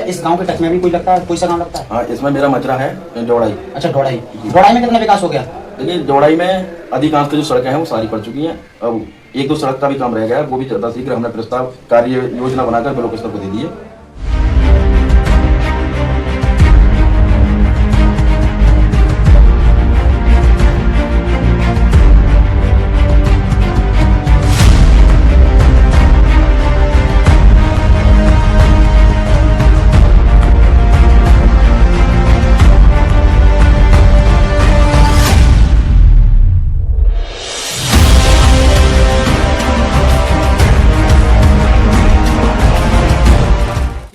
इस गांव के टच में भी कोई लगता है, कोई सा गांव लगता है? हाँ, इसमें मेरा मचरा है डोड़ाई। अच्छा, डोड़ाई में कितना विकास हो गया? देखिए, डोड़ाई में अधिकांश की जो सड़कें हैं वो सारी पड़ चुकी हैं। अब एक दो सड़क का भी काम रह गया है, वो भी ज़्यादा शीघ्र हमने प्रस्ताव कार्य योजना बनाकर ब्लॉक स्तर को दे दी है।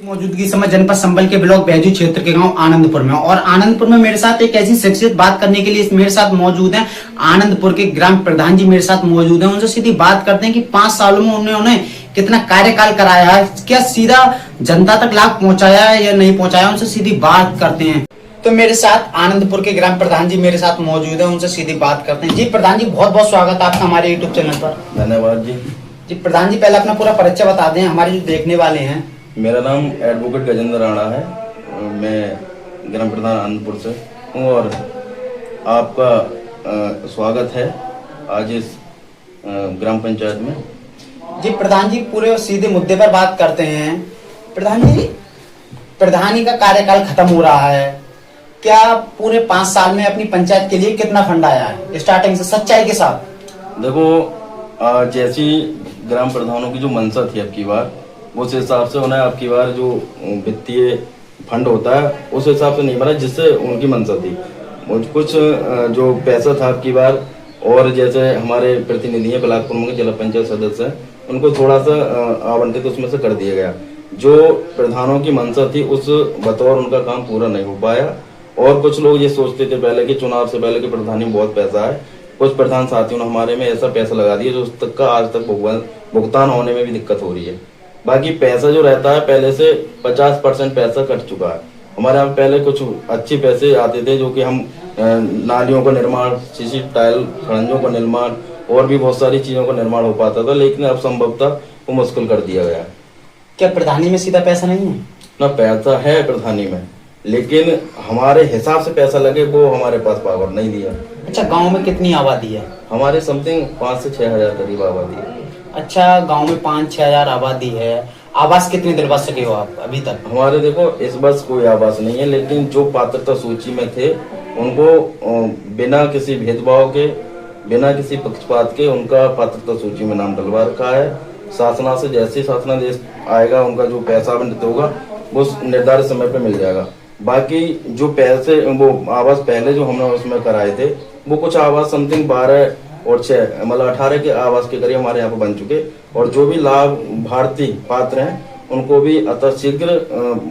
मौजूदगी समय जनपद संबल के ब्लॉक बैजू क्षेत्र के गांव आनंदपुर में, और आनंदपुर में मेरे साथ एक ऐसी शख्सियत बात करने के लिए मेरे साथ मौजूद हैं। आनंदपुर के ग्राम प्रधान जी मेरे साथ मौजूद हैं। उनसे सीधी बात करते हैं कि 5 सालों में उन्होंने कितना कार्यकाल कराया है, क्या सीधा जनता तक लाभ पहुंचाया है या नहीं पहुंचाया। उनसे सीधी बात करते हैं। तो मेरे साथ आनंदपुर के ग्राम प्रधान जी मेरे साथ मौजूद है, उनसे सीधी बात करते हैं। जी प्रधान जी, बहुत बहुत स्वागत है आपका हमारे यूट्यूब चैनल पर। धन्यवाद जी। जी प्रधान जी, पहले अपना पूरा परिचय बता दें हमारे जो देखने वाले हैं। मेरा नाम एडवोकेट गजेंद्र राणा है, मैं ग्राम प्रधान आनंदपुर से हूँ और आपका स्वागत है आज इस ग्राम पंचायत में। जी प्रधान जी, पूरे सीधे मुद्दे पर बात करते हैं। प्रधान जी, प्रधानी का कार्यकाल खत्म हो रहा है, क्या पूरे 5 साल में अपनी पंचायत के लिए कितना फंड आया है स्टार्टिंग से सच्चाई के साथ? देखो, जैसी ग्राम प्रधानों की जो मंशा थी अब की बार, उस हिसाब से उन्हें अब की बार जो वित्तीय फंड होता है उस हिसाब से नहीं मिला जिससे उनकी मंशा थी। कुछ जो पैसा था अब की बार, और जैसे हमारे प्रतिनिधि हैं ब्लॉक प्रमुख जिला पंचायत सदस्य हैं, उनको थोड़ा सा आवंटित उसमें से कर दिया गया। जो प्रधानों की मंशा थी उस बतौर उनका काम पूरा नहीं हो पाया। और कुछ लोग ये सोचते थे पहले कि चुनाव से पहले कि प्रधानी में बहुत पैसा है, कुछ प्रधान साथियों ने हमारे में ऐसा पैसा लगा दिया जो उस तक का आज तक भुगतान होने में भी दिक्कत हो रही है। बाकी पैसा जो रहता है पहले से 50% पैसा कट चुका है। हमारे यहाँ पहले कुछ अच्छे पैसे आते थे जो कि हम नालियों का निर्माण, सीसी टाइल खड़ंजों का निर्माण और भी बहुत सारी चीजों का निर्माण हो पाता था, लेकिन अब संभवतः वो मुश्किल कर दिया गया। क्या प्रधानी में सीधा पैसा नहीं है? ना, पैसा है प्रधानी में, लेकिन हमारे हिसाब से पैसा लगे वो हमारे पास पावर नहीं दिया। अच्छा, गांव में कितनी आबादी है? हमारे समथिंग 5 से 6 हजार करीब आबादी है। अच्छा, गांव में 5-6 हजार आबादी है। आवास कितने दिलवा सके हो आप अभी तक? हमारे देखो इस बस कोई आवास नहीं है, लेकिन जो पात्रता सूची में थे उनको बिना किसी भेदभाव के, बिना किसी पक्षपात के उनका पात्रता सूची में नाम डलवा रखा है। शासना से जैसे शासनादेश आएगा उनका जो पैसा आवंटित होगा वो निर्धारित समय पे मिल जाएगा। बाकी जो पैसे वो आवास पहले जो हमने उसमें कराए थे वो कुछ आवास समथिंग 12 और 6 मतलब 18 के आवास के करीब हमारे यहाँ पे बन चुके, और जो भी लाभार्थी पात्र हैं उनको भी अतः शीघ्र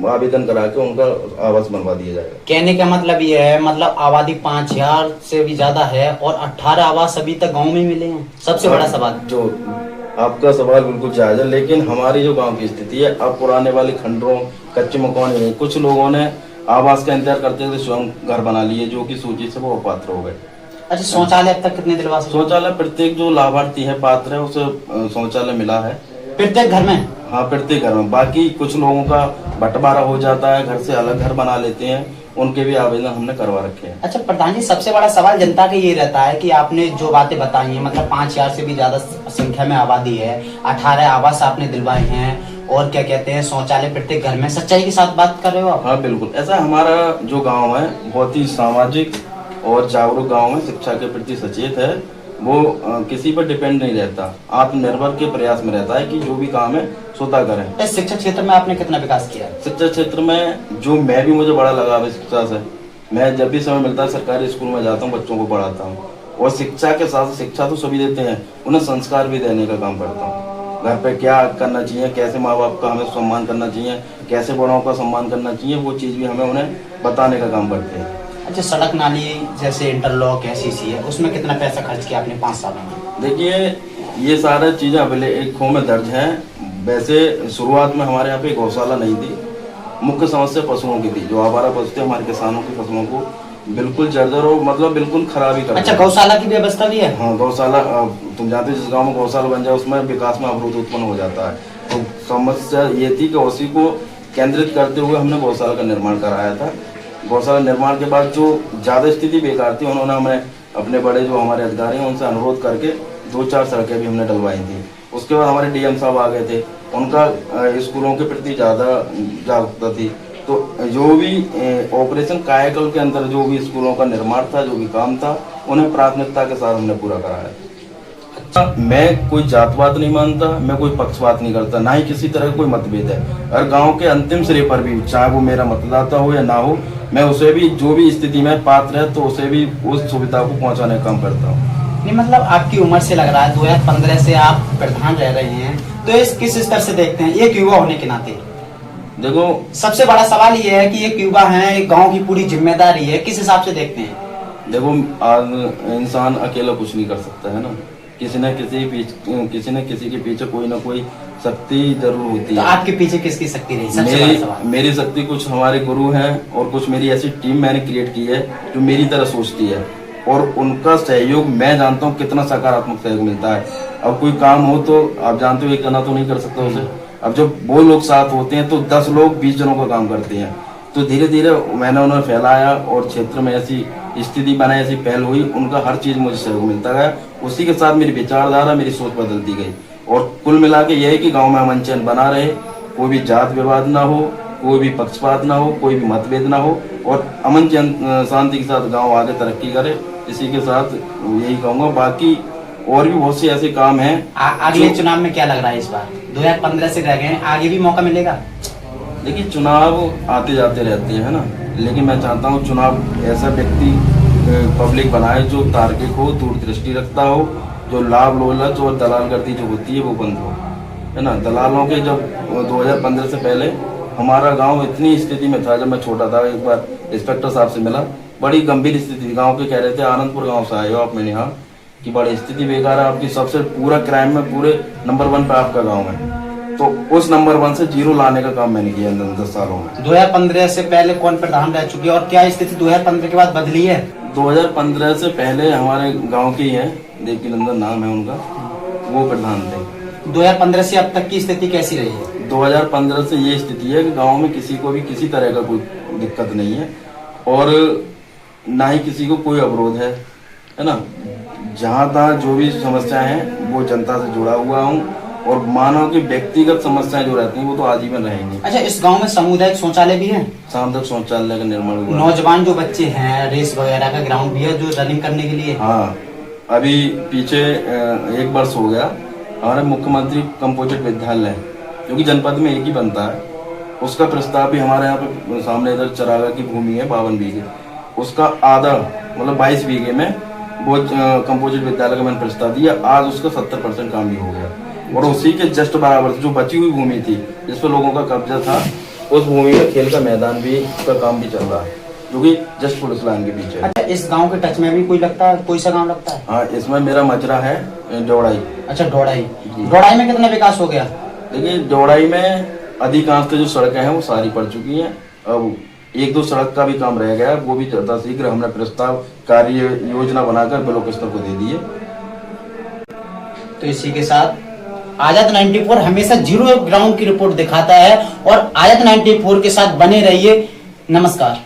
आवेदन करा के उनका आवास बनवा दिया जाएगा। कहने का मतलब ये है, मतलब आबादी 5000 से भी ज्यादा है और 18 आवास अभी तक गांव में मिले हैं। सबसे बड़ा सवाल जो आपका सवाल बिल्कुल जायज है, लेकिन हमारी जो गांव की स्थिति है अब पुराने वाले खंडरों कच्चे मकान ही नहीं, कुछ लोगों ने आवास का इंतजार करते हुए स्वयं घर बना लिए जो कि सूची से वो अपात्र हो गए। अच्छा, शौचालय अब तक कितने दिलवा सके? शौचालय प्रत्येक जो लाभार्थी है पात्र है उसे शौचालय मिला है प्रत्येक घर में? हाँ, प्रत्येक घर में। बाकी कुछ लोगों का बंटवारा हो जाता है, घर से अलग घर बना लेते हैं, उनके भी आवेदन हमने करवा रखे हैं। अच्छा प्रधान जी, सबसे बड़ा सवाल जनता का ये रहता है कि आपने जो बातें बताई हैं, मतलब 5000 से भी ज्यादा संख्या में आबादी है, 18 आवास आपने दिलवाए हैं, और क्या कहते हैं शौचालय प्रत्येक घर में। सच्चाई के साथ बात कर रहे हो आप? हाँ बिल्कुल, ऐसा हमारा जो गाँव है बहुत ही सामाजिक और जागरूक गाँव है, शिक्षा के प्रति सचेत है। वो किसी पर डिपेंड नहीं रहता, आत्मनिर्भर के प्रयास में रहता है कि जो भी काम है स्वतः करें। इस शिक्षा क्षेत्र में आपने कितना विकास किया? शिक्षा क्षेत्र में जो मैं भी मुझे बड़ा लगाव है शिक्षा से। मैं जब भी समय मिलता है सरकारी स्कूल में जाता हूँ, बच्चों को पढ़ाता हूँ, और शिक्षा के साथ शिक्षा तो सभी देते हैं, उन्हें संस्कार भी देने का काम करता हूँ। घर पे क्या करना चाहिए, कैसे माँ बाप का हमें सम्मान करना चाहिए, कैसे बड़ों का सम्मान करना चाहिए, वो चीज़ भी हमें उन्हें बताने का काम करते हैं। अच्छा, सड़क नाली जैसे इंटरलॉक है, सीसी है, उसमें कितना पैसा खर्च किया आपने 5 सालों में? देखिए, ये सारी चीज़ें अभिलेखों में दर्ज हैं। वैसे शुरुआत में हमारे यहाँ पे गौशाला नहीं थी, मुख्य समस्या पशुओं की थी। जो आवारा पशु थे हमारे किसानों की फसलों को बिल्कुल जर्जर और मतलब बिल्कुल खराबी कर। अच्छा, गौशाला की व्यवस्था भी है? हाँ, गौशाला तुम जानते हो जिस गांव में गौशाला बन जाए उसमें विकास में अवरोध उत्पन्न हो जाता है। तो समस्या ये थी कि उसी को केंद्रित करते हुए हमने गौशाला का निर्माण कराया था। गौशाला निर्माण के बाद जो ज़्यादा स्थिति बेकार थी, उन्होंने हमें अपने बड़े जो हमारे अधिकारी हैं उनसे अनुरोध करके 2-4 सड़कें भी हमने डलवाई थी। उसके बाद हमारे डीएम साहब आ गए थे, उनका स्कूलों के प्रति ज़्यादा जागरूकता थी। तो जो भी ऑपरेशन कायाकल्प के अंदर जो भी स्कूलों का निर्माण था, जो भी काम था, उन्हें प्राथमिकता के साथ हमने पूरा कराया। मैं कोई जातवाद नहीं मानता, मैं कोई पक्षपात नहीं करता, ना ही किसी तरह का कोई मतभेद है। और गांव के अंतिम सिरे पर भी, चाहे वो मेरा मतदाता हो या ना हो, मैं उसे भी जो भी स्थिति में पात्र है तो उसे भी उस सुविधा को पहुंचाने का काम करता हूँ। नहीं, मतलब आपकी उम्र से लग रहा है 2015 से आप प्रधान रह रहे हैं, तो इस किस स्तर से देखते हैं एक युवा होने के नाते? देखो, सबसे बड़ा सवाल ये है कि एक युवा है, एक गांव की पूरी जिम्मेदारी है, किस हिसाब से देखते हैं? देखो, आज इंसान अकेला कुछ नहीं कर सकता है ना, किसी न किसी के पीछे कोई ना कोई शक्ति जरूर होती तो है। आपके पीछे किसकी शक्ति रही? सबसे बड़ा सवाल। मेरी शक्ति कुछ हमारे गुरु हैं और कुछ मेरी ऐसी टीम मैंने क्रिएट की है जो मेरी तरह सोचती है, और उनका सहयोग मैं जानता हूँ कितना सकारात्मक सहयोग मिलता है। अब कोई काम हो तो आप जानते हो एक जना तो नहीं कर सकता उसे। अब जब वो लोग साथ होते हैं तो 10 लोग 20 जनों का काम करते हैं। तो धीरे धीरे मैंने उन्हें फैलाया और क्षेत्र में ऐसी स्थिति बनाई, ऐसी पहल हुई, उनका हर चीज मुझे सहयोग मिलता गया। उसी के साथ मेरी विचारधारा, मेरी सोच बदलती गई, और कुल मिला के यह है कि गाँव में अमन चैन बना रहे, कोई भी जात विवाद ना हो, कोई भी पक्षपात ना हो, कोई भी मतभेद ना हो, और अमन चैन शांति के साथ गाँव आगे तरक्की करे। इसी के साथ यही कहूँगा। बाकी और भी बहुत से ऐसे काम हैं। अगले चुनाव में क्या लग रहा है इस बार? 2015 से रह गए, आगे भी मौका मिलेगा? देखिए, चुनाव आते जाते रहते हैं ना, लेकिन मैं चाहता हूँ चुनाव ऐसा व्यक्ति पब्लिक बनाए जो तार्किक हो, दूरदृष्टि रखता हो, जो लाभ लालच और दलालगर्दी जो होती है वो बंद हो, है ना। दलालों के जब 2015 से पहले हमारा गांव इतनी स्थिति में था, जब मैं छोटा था, एक बार इंस्पेक्टर साहब से मिला, बड़ी गंभीर स्थिति गांव के, कह रहे थे आनंदपुर गांव से आए हो आप, मैंने कहा कि बड़ी स्थिति बेकार है आपकी, सबसे पूरा क्राइम में पूरे नंबर 1 पे आपका गांव है। तो उस नंबर 1 से 0 लाने का काम मैंने किया 10 सालों में। 2015 से पहले कौन प्रधान रह चुकी है और क्या स्थिति 2015 के बाद बदली है? 2015 से पहले हमारे गांव के ही हैं, देवकी नंदन नाम है उनका, वो प्रधान थे। 2015 से अब तक की स्थिति कैसी रही है? 2015 से ये स्थिति है कि गांव में किसी को भी किसी तरह का कोई दिक्कत नहीं है, और ना ही किसी को कोई अवरोध है ना। जहाँ तहाँ जो भी समस्याएं हैं वो जनता से जुड़ा हुआ हूँ, और मानव की व्यक्तिगत समस्याएं जो रहती हैं वो तो आजीवन रहेंगी। अच्छा, इस गांव में सामुदायिक शौचालय भी है? सामुदायिक शौचालय का निर्माण हुआ। नौजवान जो बच्चे हैं, रेस वगैरह का ग्राउंड भी है जो रनिंग करने के लिए? हाँ, अभी पीछे 1 वर्ष हो गया, हमारे मुख्यमंत्री कंपोजिट विद्यालय जो कि जनपद में एक ही बनता है, उसका प्रस्ताव भी हमारे यहाँ पे सामने इधर चरागा की भूमि है 52 बीघे, उसका आधा मतलब 22 बीघे में वो कंपोजिट विद्यालय का मैंने प्रस्ताव दिया। आज उसका 70% काम भी हो गया, और उसी के जस्ट बराबर जो बची हुई भूमि थी जिस पर लोगों का कब्जा था, उस भूमि में खेल का मैदान भी का काम भी चल रहा है, जो कि जस्ट पुलिस लाइन के पीछे। अच्छा, इस गांव के टच में भी कोई लगता है, कोई सा गांव लगता है? हाँ, इसमें मेरा मजरा है डोड़ाई। अच्छा, डोड़ाई में कितना विकास हो गया? देखिए, डोड़ाई में अधिकांश जो सड़कें हैं वो सारी पड़ चुकी हैं। अब 1-2 सड़क का भी काम रह गया है, वो भी शीघ्र हमने प्रस्ताव कार्य योजना बनाकर ब्लॉक स्तर को दे दिए। तो इसी के साथ आजाद 94 हमेशा 0 ग्राउंड की रिपोर्ट दिखाता है, और आजाद 94 के साथ बने रहिए। नमस्कार।